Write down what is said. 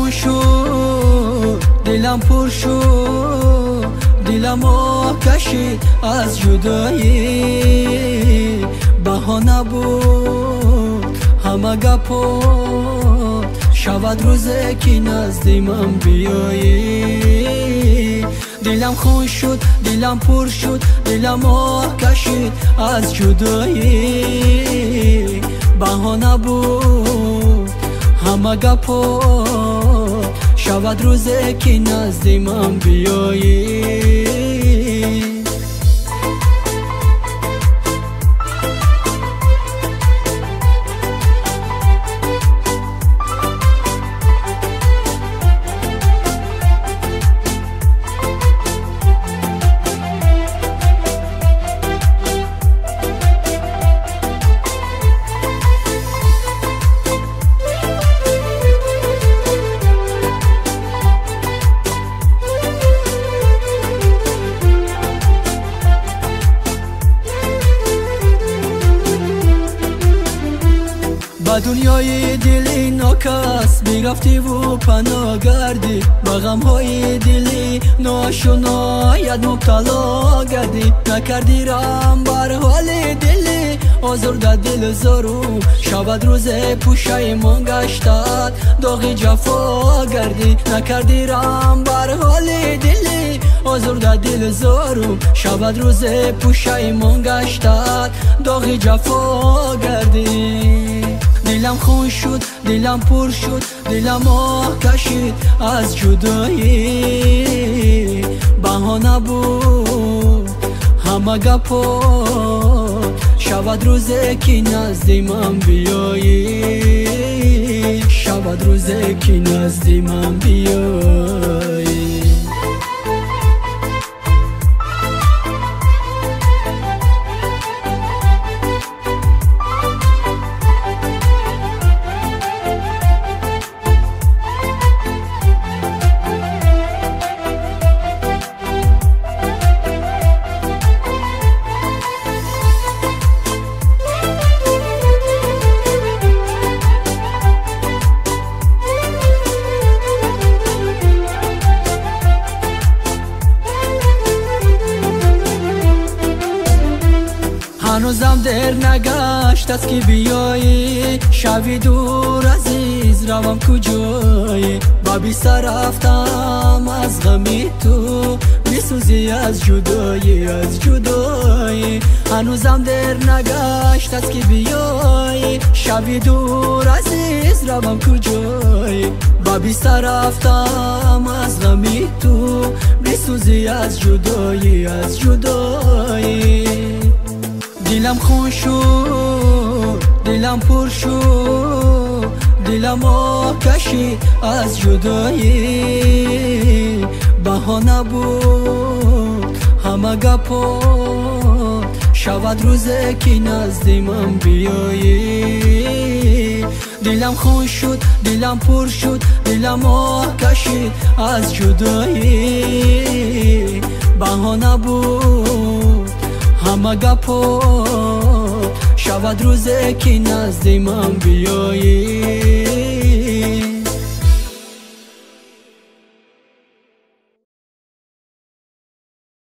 خون شد دلم پر شد دلم کشید از جدایی بهانه بود همه گپات شود روزه که نزد من بیایی دلم خون شد دلم پر شد دلم کشید از جدایی بهانه بود همه گپات شود روزه که نزد من بیایی با دنیای دلی ناکس میرفتی و پناه گردی با غمهای دلی ناشنایت مبتلا گردی نکردی رحم بر حال دلی آزرده دل زارو شود روز پوشیمان گشتد داغ جفا گردی نکردی رحم بر حال دلی آزرده دل زارو شود روز پوشیمان گشتد داغ جفا گردی دلم خون شد دلم پر شد دلم کشید از جدایی بهانه بود همه گپات شود روزه که نزد من بیایی شود روزه که نزد من بیایی هنوزم در نگشت است که بیایی شوی دور عزیز روم کجایی با بیسته رفتم از غمی تو میسوزی از جدایی از جدایی هنوزم در نگشت است که بیایی شوی دور عزیز روم کجایی با بیسته رفتم از غمی تو میسوزی از جدایی از جدایی دلم خون شد دلم پر شد دلم کشید از جدایی بهانه بود همه گپات شود روزه که نزد من بیایی دلم خون شد دلم پر شد دلم کشید از جدایی بهانه بود همه گپات شود روزه که نزد من بیایی